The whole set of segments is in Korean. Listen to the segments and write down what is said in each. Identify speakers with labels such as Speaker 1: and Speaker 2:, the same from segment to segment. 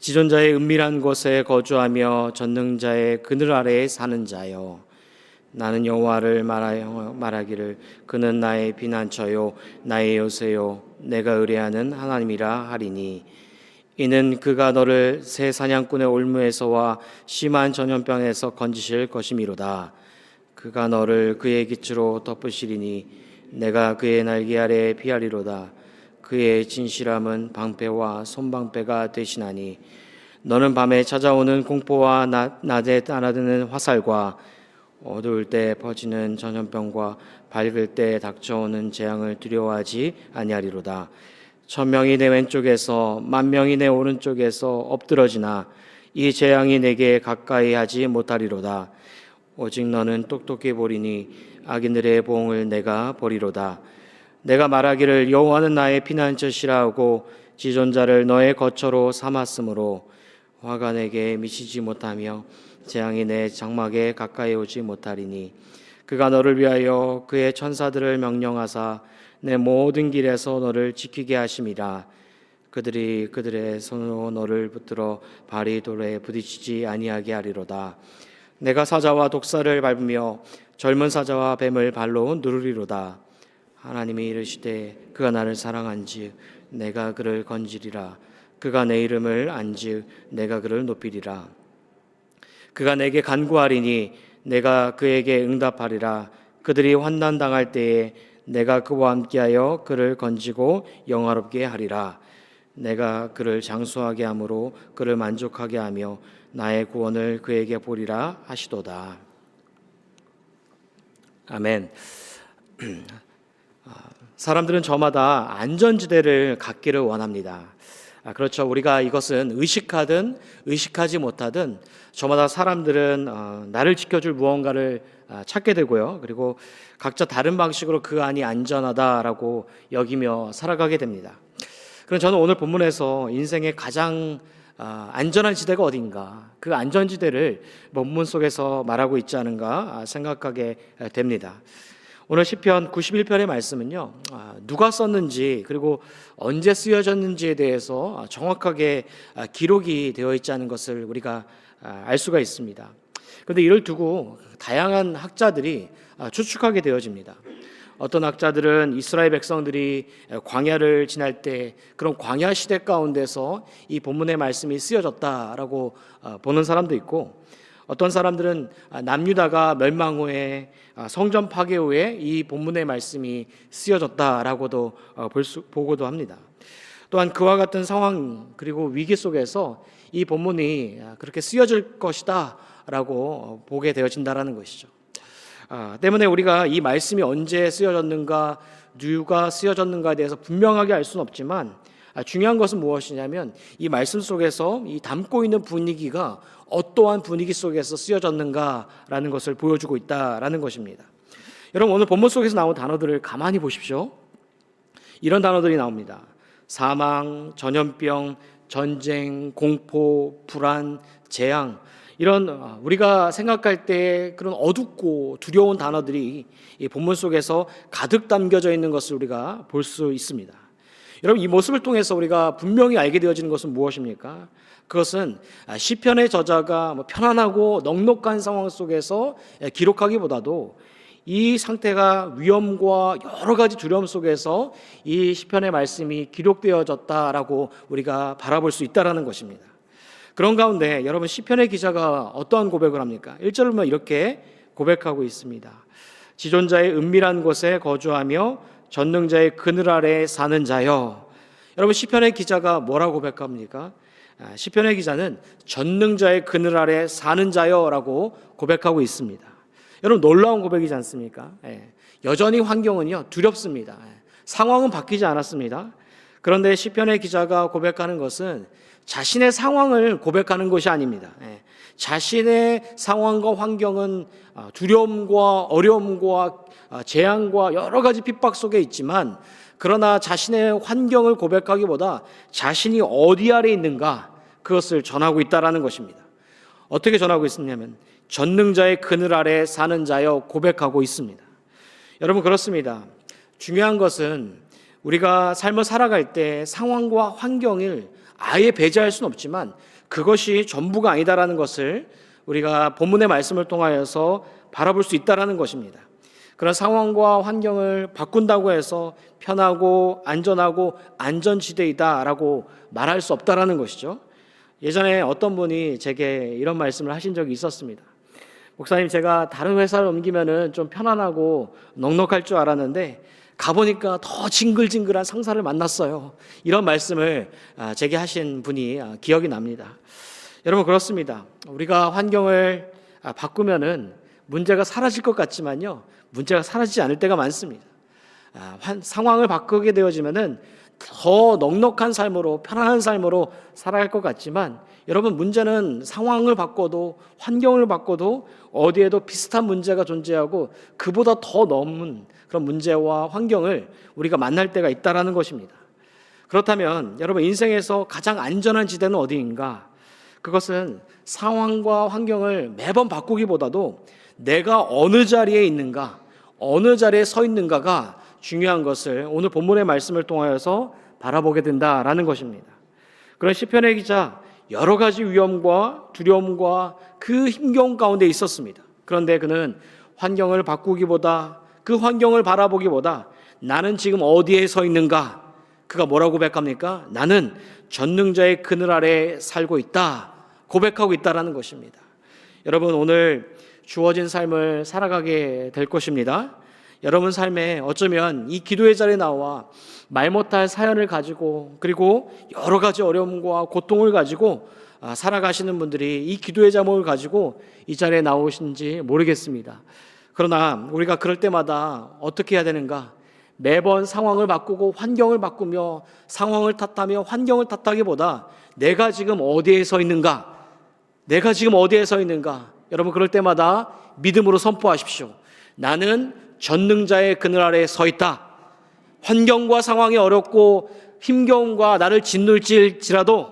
Speaker 1: 지존자의 은밀한 곳에 거주하며 전능자의 그늘 아래에 사는 자여, 나는 여호와를 말하기를 그는 나의 피난처요 나의 요새요 내가 의뢰하는 하나님이라 하리니, 이는 그가 너를 새 사냥꾼의 올무에서와 심한 전염병에서 건지실 것이미로다. 그가 너를 그의 깃으로 덮으시리니 내가 그의 날개 아래에 피하리로다. 그의 진실함은 방패와 손방패가 되시나니, 너는 밤에 찾아오는 공포와 낮에 따라드는 화살과 어두울 때 퍼지는 전염병과 밝을 때 닥쳐오는 재앙을 두려워하지 아니하리로다. 1000명이 내 왼쪽에서 10,000명이 내 오른쪽에서 엎드러지나 이 재앙이 내게 가까이 하지 못하리로다. 오직 너는 똑똑히 보리니 악인들의 보응을 내가 보리로다. 내가 말하기를 여호와는 나의 피난처시라 하고 지존자를 너의 거처로 삼았으므로 화가 내게 미치지 못하며 재앙이 내 장막에 가까이 오지 못하리니, 그가 너를 위하여 그의 천사들을 명령하사 내 모든 길에서 너를 지키게 하심이라. 그들이 그들의 손으로 너를 붙들어 발이 돌에 부딪히지 아니하게 하리로다. 내가 사자와 독사를 밟으며 젊은 사자와 뱀을 발로 누르리로다. 하나님이 이르시되 그가 나를 사랑한즉 내가 그를 건지리라. 그가 내 이름을 안즉 내가 그를 높이리라. 그가 내게 간구하리니 내가 그에게 응답하리라. 그들이 환난 당할 때에 내가 그와 함께하여 그를 건지고 영화롭게 하리라. 내가 그를 장수하게 함으로 그를 만족하게 하며 나의 구원을 그에게 보리라 하시도다. 아멘. 사람들은 저마다 안전지대를 갖기를 원합니다. 그렇죠. 우리가 이것은 의식하든 의식하지 못하든 저마다 사람들은 나를 지켜줄 무언가를 찾게 되고요. 그리고 각자 다른 방식으로 그 안이 안전하다라고 여기며 살아가게 됩니다. 그럼 저는 오늘 본문에서 인생의 가장 안전한 지대가 어딘가, 그 안전지대를 본문 속에서 말하고 있지 않은가 생각하게 됩니다. 오늘 시편 91편의 말씀은요, 누가 썼는지 그리고 언제 쓰여졌는지에 대해서 정확하게 기록이 되어 있지 않은 것을 우리가 알 수가 있습니다. 그런데 이를 두고 다양한 학자들이 추측하게 되어집니다. 어떤 학자들은 이스라엘 백성들이 광야를 지날 때 그런 광야 시대 가운데서 이 본문의 말씀이 쓰여졌다라고 보는 사람도 있고, 어떤 사람들은 남유다가 멸망 후에 성전 파괴 후에 이 본문의 말씀이 쓰여졌다라고도 보고도 합니다. 또한 그와 같은 상황 그리고 위기 속에서 이 본문이 그렇게 쓰여질 것이다 라고 보게 되어진다라는 것이죠. 때문에 우리가 이 말씀이 언제 쓰여졌는가, 누가 쓰여졌는가에 대해서 분명하게 알 수는 없지만, 중요한 것은 무엇이냐면 이 말씀 속에서 이 담고 있는 분위기가 어떠한 분위기 속에서 쓰여졌는가라는 것을 보여주고 있다라는 것입니다. 여러분, 오늘 본문 속에서 나온 단어들을 가만히 보십시오. 이런 단어들이 나옵니다. 사망, 전염병, 전쟁, 공포, 불안, 재앙, 이런 우리가 생각할 때 그런 어둡고 두려운 단어들이 이 본문 속에서 가득 담겨져 있는 것을 우리가 볼 수 있습니다. 여러분, 이 모습을 통해서 우리가 분명히 알게 되어지는 것은 무엇입니까? 그것은 시편의 저자가 편안하고 넉넉한 상황 속에서 기록하기보다도 이 상태가 위험과 여러 가지 두려움 속에서 이 시편의 말씀이 기록되어졌다라고 우리가 바라볼 수 있다라는 것입니다. 그런 가운데 여러분, 시편의 기자가 어떠한 고백을 합니까? 1절을 보면 이렇게 고백하고 있습니다. 지존자의 은밀한 곳에 거주하며 전능자의 그늘 아래에 사는 자여. 여러분, 시편의 기자가 뭐라고 고백합니까? 시편의 기자는 전능자의 그늘 아래 사는 자여라고 고백하고 있습니다. 여러분, 놀라운 고백이지 않습니까? 여전히 환경은요 두렵습니다. 상황은 바뀌지 않았습니다. 그런데 시편의 기자가 고백하는 것은 자신의 상황을 고백하는 것이 아닙니다. 자신의 상황과 환경은 두려움과 어려움과 재앙과 여러 가지 핍박 속에 있지만, 그러나 자신의 환경을 고백하기보다 자신이 어디 아래 있는가, 그것을 전하고 있다라는 것입니다. 어떻게 전하고 있느냐면 전능자의 그늘 아래 사는 자여 고백하고 있습니다. 여러분, 그렇습니다. 중요한 것은 우리가 삶을 살아갈 때 상황과 환경을 아예 배제할 수는 없지만 그것이 전부가 아니다라는 것을 우리가 본문의 말씀을 통하여서 바라볼 수 있다라는 것입니다. 그런 상황과 환경을 바꾼다고 해서 편하고 안전하고 안전지대이다라고 말할 수 없다라는 것이죠. 예전에 어떤 분이 제게 이런 말씀을 하신 적이 있었습니다. 목사님, 제가 다른 회사를 옮기면은 좀 편안하고 넉넉할 줄 알았는데 가보니까 더 징글징글한 상사를 만났어요. 이런 말씀을 제게 하신 분이 기억이 납니다. 여러분, 그렇습니다. 우리가 환경을 바꾸면은 문제가 사라질 것 같지만요, 문제가 사라지지 않을 때가 많습니다. 상황을 바꾸게 되어지면은 더 넉넉한 삶으로, 편안한 삶으로 살아갈 것 같지만 여러분, 문제는 상황을 바꿔도 환경을 바꿔도 어디에도 비슷한 문제가 존재하고 그보다 더 넘은 그런 문제와 환경을 우리가 만날 때가 있다라는 것입니다. 그렇다면 여러분, 인생에서 가장 안전한 지대는 어디인가? 그것은 상황과 환경을 매번 바꾸기보다도 내가 어느 자리에 있는가, 어느 자리에 서 있는가가 중요한 것을 오늘 본문의 말씀을 통하여서 바라보게 된다라는 것입니다. 그런 시편의 기자, 여러 가지 위험과 두려움과 그 힘겨움 가운데 있었습니다. 그런데 그는 환경을 바꾸기보다, 그 환경을 바라보기보다 나는 지금 어디에 서 있는가, 그가 뭐라고 고백합니까? 나는 전능자의 그늘 아래 살고 있다, 고백하고 있다라는 것입니다. 여러분, 오늘 주어진 삶을 살아가게 될 것입니다. 여러분 삶에 어쩌면 이 기도의 자리에 나와 말 못할 사연을 가지고, 그리고 여러 가지 어려움과 고통을 가지고 살아가시는 분들이 이 기도의 제목을 가지고 이 자리에 나오신지 모르겠습니다. 그러나 우리가 그럴 때마다 어떻게 해야 되는가? 매번 상황을 바꾸고 환경을 바꾸며 상황을 탓하며 환경을 탓하기보다 내가 지금 어디에 서 있는가? 내가 지금 어디에 서 있는가? 여러분, 그럴 때마다 믿음으로 선포하십시오. 나는 전능자의 그늘 아래에 서 있다. 환경과 상황이 어렵고 힘겨움과 나를 짓눌질지라도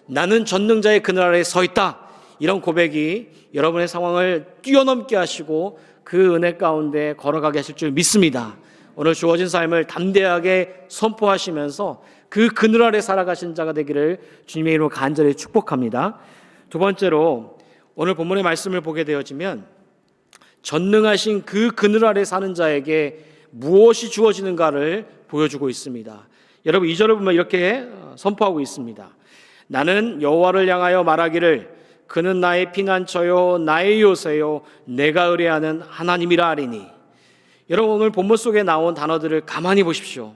Speaker 1: 나는 전능자의 그늘 아래에 서 있다. 이런 고백이 여러분의 상황을 뛰어넘게 하시고 그 은혜 가운데 걸어가게 하실 줄 믿습니다. 오늘 주어진 삶을 담대하게 선포하시면서 그 그늘 아래 살아가신 자가 되기를 주님의 이름으로 간절히 축복합니다. 두 번째로, 오늘 본문의 말씀을 보게 되어지면 전능하신 그 그늘 아래 사는 자에게 무엇이 주어지는가를 보여주고 있습니다. 여러분, 2절을 보면 이렇게 선포하고 있습니다. 나는 여호와를 향하여 말하기를 그는 나의 피난처요 나의 요새요 내가 의뢰하는 하나님이라 하리니. 여러분, 오늘 본문 속에 나온 단어들을 가만히 보십시오.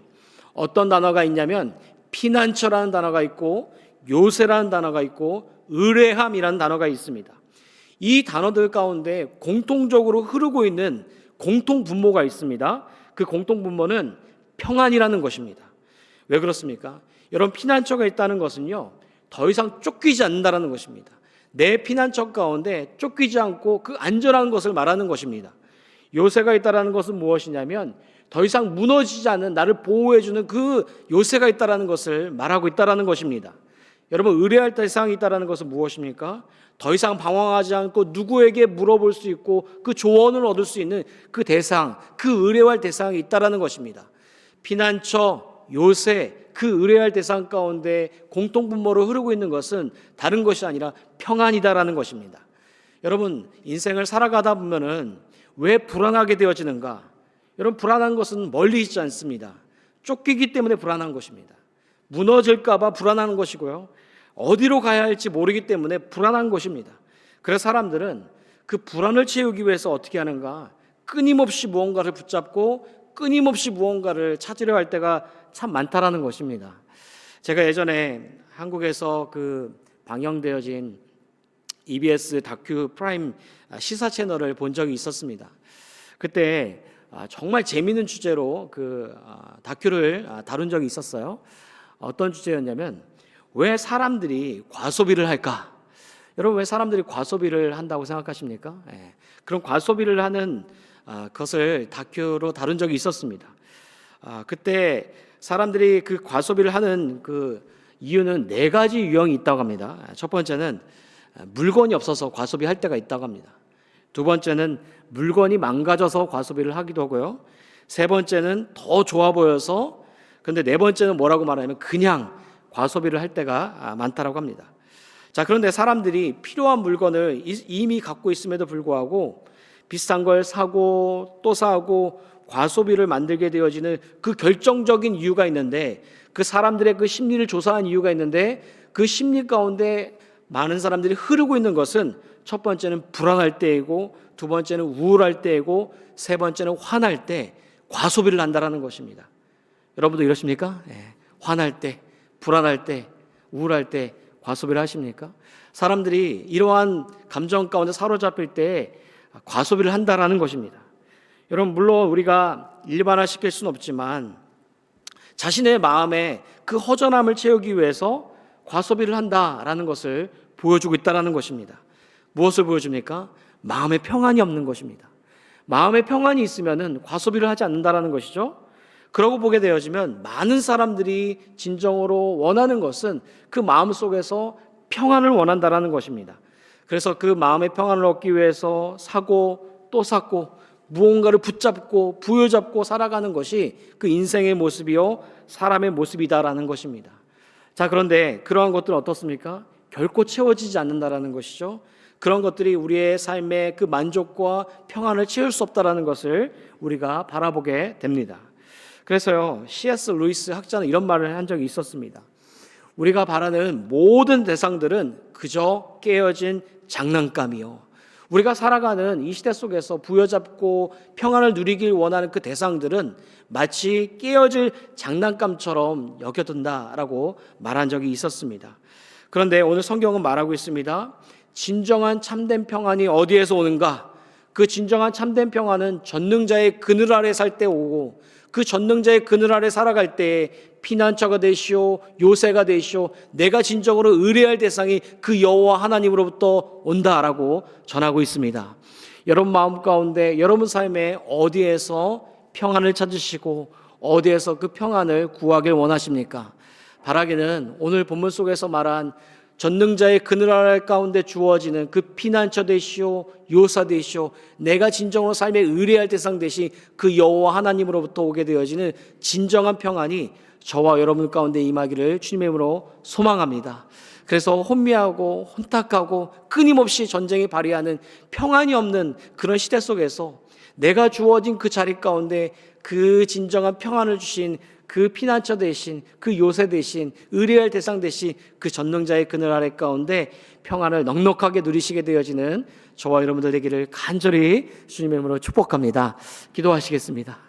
Speaker 1: 어떤 단어가 있냐면 피난처라는 단어가 있고 요새라는 단어가 있고 의뢰함이라는 단어가 있습니다. 이 단어들 가운데 공통적으로 흐르고 있는 공통 분모가 있습니다. 그 공통 분모는 평안이라는 것입니다. 왜 그렇습니까? 여러분, 피난처가 있다는 것은요, 더 이상 쫓기지 않는다는 것입니다. 내 피난처 가운데 쫓기지 않고 그 안전한 것을 말하는 것입니다. 요새가 있다는 것은 무엇이냐면 더 이상 무너지지 않는, 나를 보호해주는 그 요새가 있다는 것을 말하고 있다는 것입니다. 여러분, 의뢰할 대상이 있다는 것은 무엇입니까? 더 이상 방황하지 않고 누구에게 물어볼 수 있고 그 조언을 얻을 수 있는 그 대상, 그 의뢰할 대상이 있다는 것입니다. 피난처, 요새, 그 의뢰할 대상 가운데 공통분모로 흐르고 있는 것은 다른 것이 아니라 평안이다라는 것입니다. 여러분, 인생을 살아가다 보면은 왜 불안하게 되어지는가? 여러분, 불안한 것은 멀리 있지 않습니다. 쫓기기 때문에 불안한 것입니다. 무너질까 봐 불안한 것이고요, 어디로 가야 할지 모르기 때문에 불안한 것입니다. 그래서 사람들은 그 불안을 채우기 위해서 어떻게 하는가? 끊임없이 무언가를 붙잡고 끊임없이 무언가를 찾으려 할 때가 참 많다라는 것입니다. 제가 예전에 한국에서 그 방영되어진 EBS 다큐 프라임 시사 채널을 본 적이 있었습니다. 그때 정말 재미있는 주제로 그 다큐를 다룬 적이 있었어요. 어떤 주제였냐면 왜 사람들이 과소비를 할까? 여러분, 왜 사람들이 과소비를 한다고 생각하십니까? 그런 과소비를 하는 것을 다큐로 다룬 적이 있었습니다. 그때 사람들이 그 과소비를 하는 그 이유는 4가지 유형이 있다고 합니다. 첫 번째는 물건이 없어서 과소비할 때가 있다고 합니다. 두 번째는 물건이 망가져서 과소비를 하기도 하고요. 세 번째는 더 좋아 보여서 그런데 네 번째는 뭐라고 말하냐면 그냥 과소비를 할 때가 많다라고 합니다. 자, 그런데 사람들이 필요한 물건을 이미 갖고 있음에도 불구하고 비싼 걸 사고 또 사고 과소비를 만들게 되어지는 그 결정적인 이유가 있는데, 그 사람들의 그 심리를 조사한 이유가 있는데, 그 심리 가운데 많은 사람들이 흐르고 있는 것은 첫 번째는 불안할 때이고, 두 번째는 우울할 때이고, 세 번째는 화날 때 과소비를 한다라는 것입니다. 여러분도 이러십니까? 화날 때, 불안할 때, 우울할 때 과소비를 하십니까? 사람들이 이러한 감정 가운데 사로잡힐 때 과소비를 한다라는 것입니다. 여러분, 물론 우리가 일반화시킬 수는 없지만 자신의 마음에 그 허전함을 채우기 위해서 과소비를 한다라는 것을 보여주고 있다는 것입니다. 무엇을 보여줍니까? 마음의 평안이 없는 것입니다. 마음의 평안이 있으면 과소비를 하지 않는다라는 것이죠. 그러고 보게 되어지면 많은 사람들이 진정으로 원하는 것은 그 마음 속에서 평안을 원한다라는 것입니다. 그래서 그 마음의 평안을 얻기 위해서 사고 또 샀고 무언가를 붙잡고 부여잡고 살아가는 것이 그 인생의 모습이요 사람의 모습이다라는 것입니다. 자, 그런데 그러한 것들은 어떻습니까? 결코 채워지지 않는다라는 것이죠. 그런 것들이 우리의 삶의 그 만족과 평안을 채울 수 없다라는 것을 우리가 바라보게 됩니다. 그래서요, C.S. 루이스 학자는 이런 말을 한 적이 있었습니다. 우리가 바라는 모든 대상들은 그저 깨어진 장난감이요, 우리가 살아가는 이 시대 속에서 부여잡고 평안을 누리길 원하는 그 대상들은 마치 깨어질 장난감처럼 여겨둔다라고 말한 적이 있었습니다. 그런데 오늘 성경은 말하고 있습니다. 진정한 참된 평안이 어디에서 오는가? 그 진정한 참된 평안은 전능자의 그늘 아래 살 때 오고, 그 전능자의 그늘 아래 살아갈 때에 피난처가 되시오, 요새가 되시오, 내가 진정으로 의뢰할 대상이 그 여호와 하나님으로부터 온다라고 전하고 있습니다. 여러분 마음 가운데, 여러분 삶에 어디에서 평안을 찾으시고 어디에서 그 평안을 구하길 원하십니까? 바라기는 오늘 본문 속에서 말한 전능자의 그늘 아래 가운데 주어지는 그 피난처 되시오, 요사 되시오, 내가 진정으로 삶에 의뢰할 대상 되신 그 여호와 하나님으로부터 오게 되어지는 진정한 평안이 저와 여러분 가운데 임하기를 주님의 이름으로 소망합니다. 그래서 혼미하고 혼탁하고 끊임없이 전쟁이 발휘하는 평안이 없는 그런 시대 속에서 내가 주어진 그 자리 가운데 그 진정한 평안을 주신 그 피난처 대신, 그 요새 대신, 의뢰할 대상 대신 그 전능자의 그늘 아래 가운데 평안을 넉넉하게 누리시게 되어지는 저와 여러분들 되기를 간절히 주님의 이름으로 축복합니다. 기도하시겠습니다.